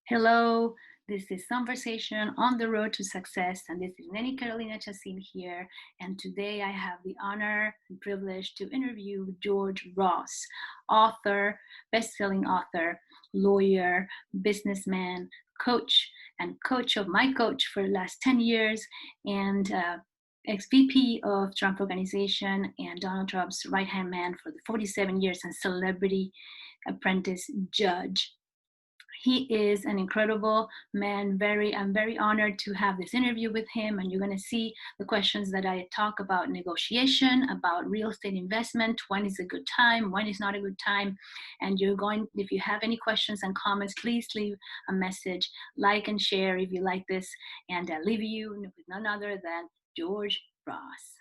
Hello, this is Songversation on the road to success, and this is Neni Carolina Chacin here. And today I have the honor and privilege to interview George Ross, author, best-selling author, lawyer, businessman, coach, and coach of my coach for the last 10 years, and ex-VP of Trump Organization and Donald Trump's right-hand man for the 47 years, and Celebrity Apprentice Judge. He is an incredible man. I'm very honored to have this interview with him. And you're going to see the questions that I talk about negotiation, about real estate investment, when is a good time, when is not a good time. And if you have any questions and comments, please leave a message, like and share if you like this. And I leave you with none other than George Ross.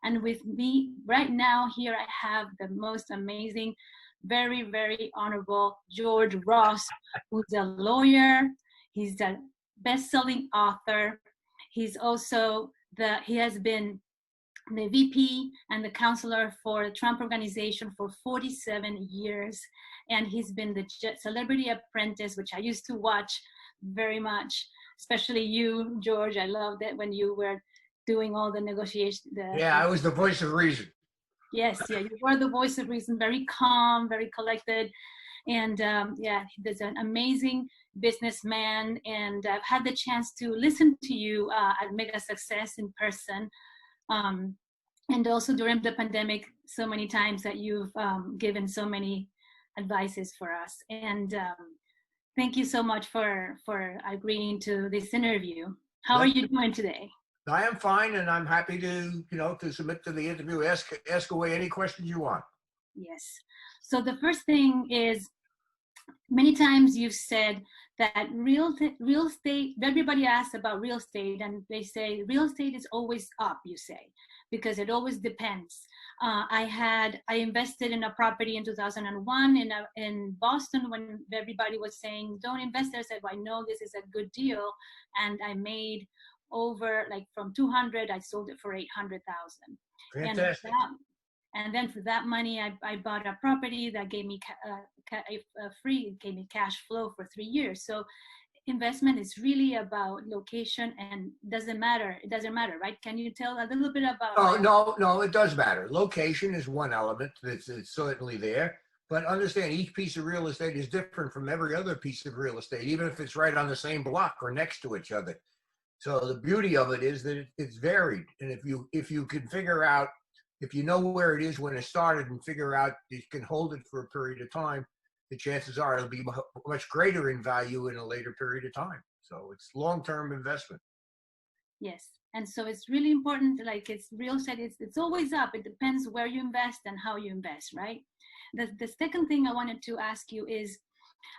And with me right now here, I have the most amazing, very, very honorable George Ross, who's a lawyer. He's a best-selling author. He has been the VP and the counselor for the Trump Organization for 47 years. And he's been the Celebrity Apprentice, which I used to watch very much, especially you, George. I loved it when you were doing all the negotiation. Yeah, I was the voice of reason. Yes, yeah, you were the voice of reason, very calm, very collected. And there's an amazing businessman. And I've had the chance to listen to you at Mega Success in person. And also during the pandemic, so many times that you've given so many advices for us. And thank you so much for agreeing to this interview. How are you doing today? I am fine, and I'm happy to submit to the interview. Ask away any questions you want. Yes. So the first thing is, many times you've said that real estate, everybody asks about real estate, and they say real estate is always up, you say, because it always depends. I invested in a property in 2001 in Boston when everybody was saying, don't invest there. I said, well, I know this is a good deal. And I made over, like, from 200, I sold it for 800,000. Fantastic. And then for that money, I bought a property that gave me gave me cash flow for 3 years. So investment is really about location, and it doesn't matter, right? Can you tell a little bit about? Oh, no, it does matter. Location is one element that's certainly there. But understand, each piece of real estate is different from every other piece of real estate, even if it's right on the same block or next to each other. So the beauty of it is that it's varied. And if you can figure out, if you know where it is when it started and figure out you can hold it for a period of time, the chances are it'll be much greater in value in a later period of time. So it's long-term investment. Yes. And so it's really important, like, it's real estate, it's always up. It depends where you invest and how you invest, right? The second thing I wanted to ask you is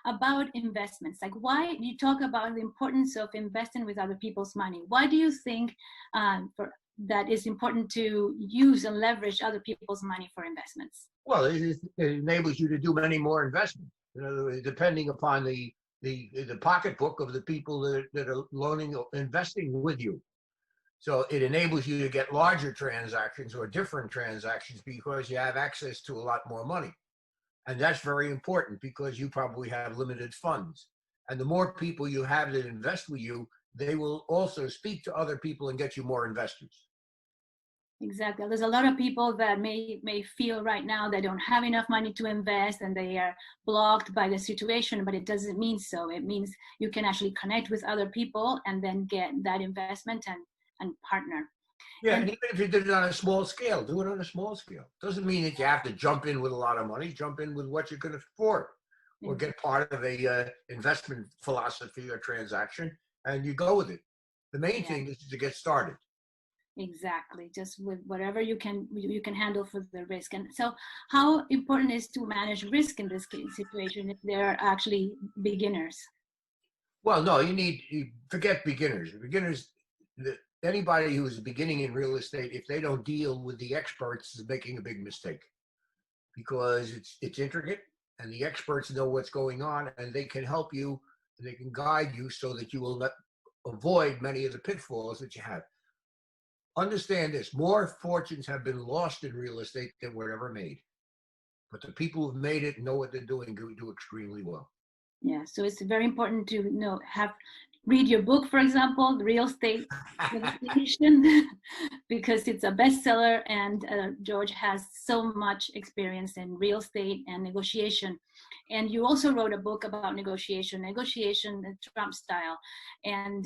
about investments. Like, why you talk about the importance of investing with other people's money? Why do you think that it's important to use and leverage other people's money for investments? Well, it enables you to do many more investments, depending upon the pocketbook of the people that are investing with you. So it enables you to get larger transactions or different transactions because you have access to a lot more money. And that's very important because you probably have limited funds. And the more people you have that invest with you, they will also speak to other people and get you more investors. Exactly. There's a lot of people that may feel right now they don't have enough money to invest and they are blocked by the situation, but it doesn't mean so. It means you can actually connect with other people and then get that investment and partner. Yeah, and even if you did it on a small scale, do it on a small scale. Doesn't mean that you have to jump in with a lot of money. Jump in with what you can afford, or get part of a investment philosophy or transaction, and you go with it. The main thing is to get started. Exactly, just with whatever you can handle for the risk. And so, how important is to manage risk in this situation if they're actually beginners? Well, no, you forget beginners. Anybody who is beginning in real estate, if they don't deal with the experts, is making a big mistake, because it's intricate, and the experts know what's going on, and they can help you, and they can guide you so that you will avoid many of the pitfalls that you have. Understand this: more fortunes have been lost in real estate than were ever made. But the people who've made it and know what they're doing do extremely well. Yeah, so it's very important to read your book, for example, the real estate negotiation, because it's a bestseller, and George has so much experience in real estate and negotiation. And you also wrote a book about negotiation, the Trump style. And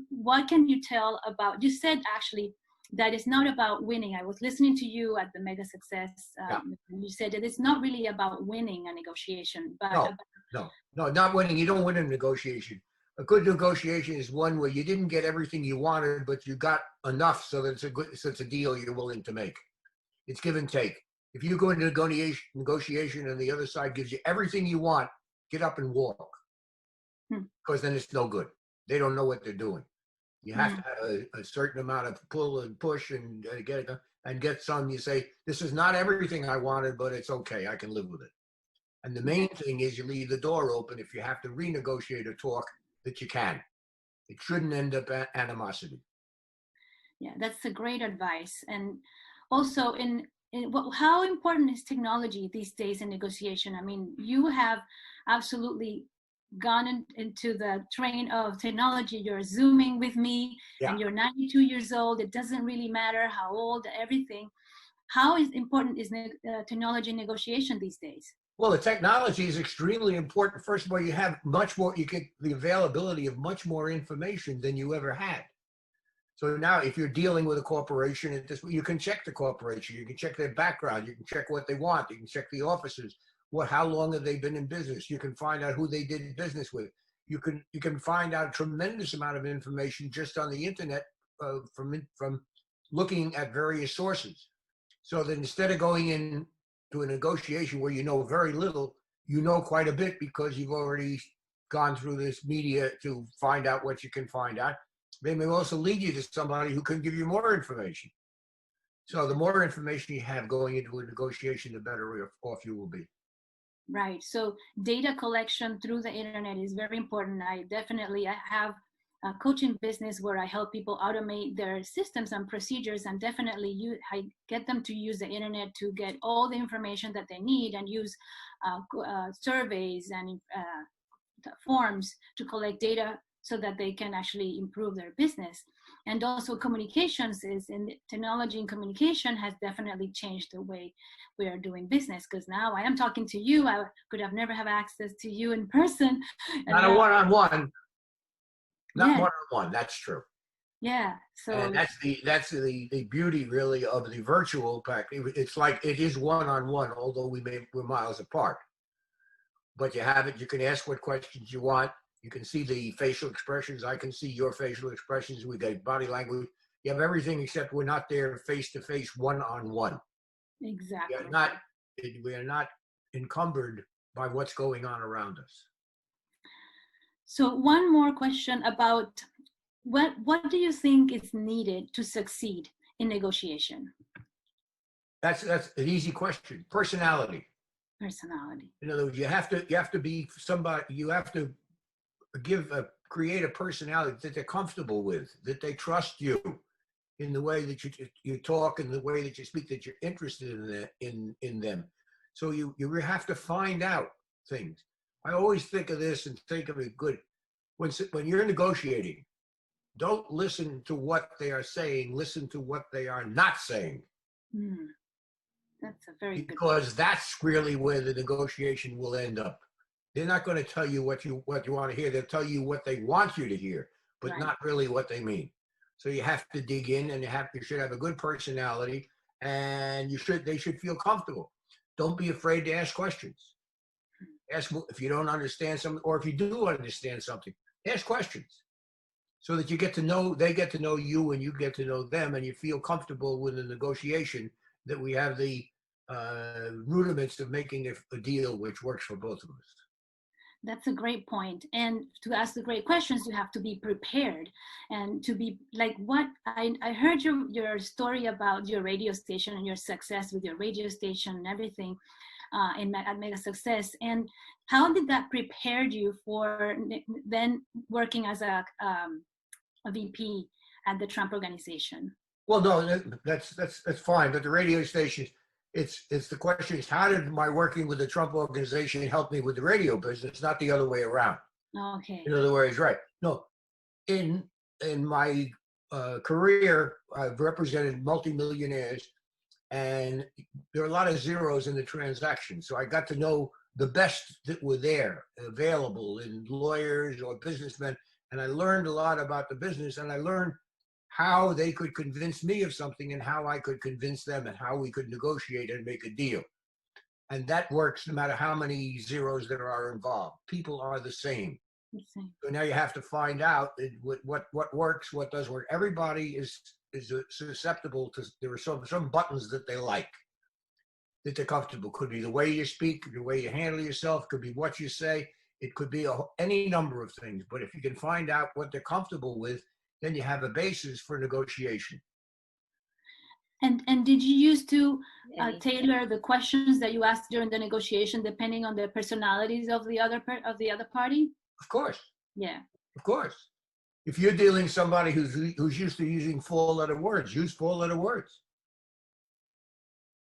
what can you tell about? You said actually that it's not about winning. I was listening to you at the Mega Success. Yeah. You said that it's not really about winning a negotiation, but No, about, no, not winning. You don't win a negotiation. A good negotiation is one where you didn't get everything you wanted, but you got enough so that it's a deal you're willing to make. It's give and take. If you go into negotiation and the other side gives you everything you want, get up and walk, because then it's no good. They don't know what they're doing. You have to have a certain amount of pull and push and get some. You say, this is not everything I wanted, but it's okay. I can live with it. And the main thing is you leave the door open if you have to renegotiate a talk that you can. It shouldn't end up animosity. yeah, that's a great advice. And also, how important is technology these days in negotiation? I mean, you have absolutely gone into the train of technology. You're Zooming with me, Yeah. and you're 92 years old. It doesn't really matter how old, everything. How important is technology negotiation these days? Well, the technology is extremely important. First of all, you have much more, you get the availability of much more information than you ever had. So now if you're dealing with a corporation, you can check the corporation, you can check their background, you can check what they want, you can check the officers, how long have they been in business, you can find out who they did business with. You can find out a tremendous amount of information just on the internet from looking at various sources. So that instead of going in to a negotiation where you know very little, you know quite a bit because you've already gone through this media to find out what you can find out. They may also lead you to somebody who can give you more information. So the more information you have going into a negotiation, the better off you will be. Right. So data collection through the internet is very important. I have a coaching business where I help people automate their systems and procedures, and definitely I get them to use the internet to get all the information that they need, and use surveys and forms to collect data so that they can actually improve their business. And also communications technology and communication has definitely changed the way we are doing business, because now I am talking to you. I could have never have access to you in person. Not a one-on-one. Not Yeah. one-on-one, that's true. Yeah. So and that's the beauty really of the virtual pack. It's like it is one-on-one, although we're miles apart. But you have it, you can ask what questions you want. You can see the facial expressions. I can see your facial expressions. We got body language. You have everything except we're not there face to face, one-on-one. exactly. We are not encumbered by what's going on around us. So one more question about what do you think is needed to succeed in negotiation? That's an easy question. Personality. In other words, you have to be somebody. You have to create a personality that they're comfortable with, that they trust you in the way that you talk and the way that you speak, that you're interested in them. So you have to find out things. I always think of this and think of it good. When you're negotiating, don't listen to what they are saying. Listen to what they are not saying. That's a very good point. Because that's really where the negotiation will end up. They're not going to tell you what you want to hear. They'll tell you what they want you to hear, but Right. not really what they mean. So you have to dig in, and you should have a good personality, and they should feel comfortable. Don't be afraid to ask questions. Ask if you don't understand something, or if you do understand something, ask questions so that they get to know you, and you get to know them, and you feel comfortable with the negotiation, that we have the rudiments of making a deal which works for both of us. That's a great point. And to ask the great questions, you have to be prepared, and to be like what I heard your story about your radio station and your success with your radio station and everything at Mega Success. And how did that prepare you for then working as a VP at the Trump organization? Well, no, that's fine. But the radio station, It's the question is, how did my working with the Trump organization help me with the radio business, not the other way around. Okay. In other words, right? No, in my career, I've represented multimillionaires, and there are a lot of zeros in the transaction. So I got to know the best that were there available in lawyers or businessmen, and I learned a lot about the business, and I learned how they could convince me of something and how I could convince them and how we could negotiate and make a deal. And that works no matter how many zeros there are involved. People are the same. So now you have to find out what works, what doesn't work. Everybody is susceptible to, there are some buttons that they like, that they're comfortable. Could be the way you speak, the way you handle yourself, could be what you say. It could be any number of things. But if you can find out what they're comfortable with, then you have a basis for negotiation. And did you used to tailor the questions that you asked during the negotiation depending on the personalities of the other party? Of course. Yeah. Of course. If you're dealing with somebody who's used to using 4-letter words, use 4-letter words.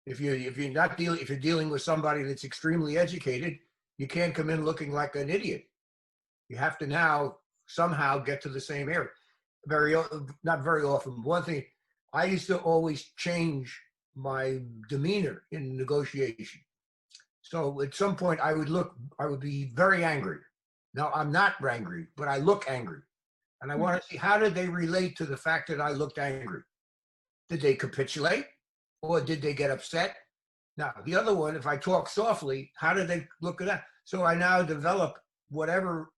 If you're dealing with somebody that's extremely educated, you can't come in looking like an idiot. You have to now somehow get to the same area. Not very often. One thing, I used to always change my demeanor in negotiation. So at some point I would be very angry. Now I'm not angry, but I look angry. And I want to see, how did they relate to the fact that I looked angry? Did they capitulate, or did they get upset? Now, the other one, if I talk softly, how did they look at that? So I now develop whatever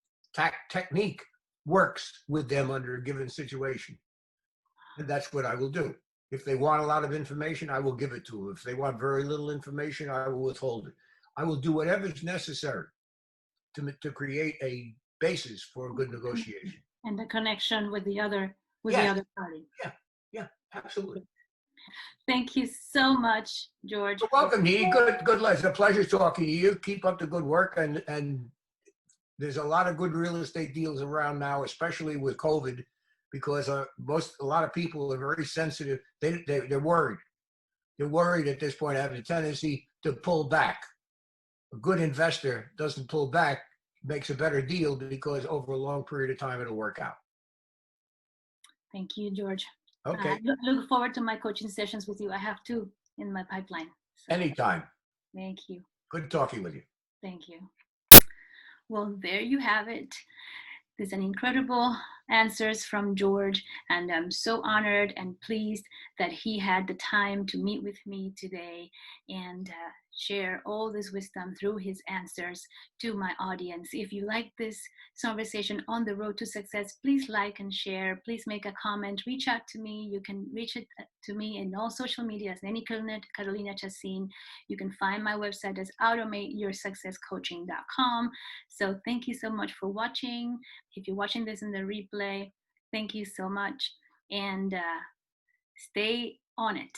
technique works with them under a given situation. And that's what I will do. If they want a lot of information, I will give it to them. If they want very little information, I will withhold it. I will do whatever is necessary to create a basis for a good negotiation. And the connection with the other party. Yeah, absolutely. Thank you so much, George. You're welcome, Neni. Good. It's a pleasure talking to you. Keep up the good work, and there's a lot of good real estate deals around now, especially with COVID, because a lot of people are very sensitive. They're worried. They're worried at this point, having a tendency to pull back. A good investor doesn't pull back, makes a better deal, because over a long period of time it'll work out. Thank you, George. Okay. Look forward to my coaching sessions with you. I have 2 in my pipeline. So. Anytime. Thank you. Good talking with you. Thank you. Well, there you have it. There's an incredible answers from George, and I'm so honored and pleased that he had the time to meet with me today and share all this wisdom through his answers to my audience. If you like this conversation on the road to success, please like and share. Please make a comment. Reach out to me. You can reach it to me in all social media as Neni Carolina Chacin. You can find my website as automateyoursuccesscoaching.com. So thank you so much for watching. If you're watching this in the replay, thank you so much, and stay on it.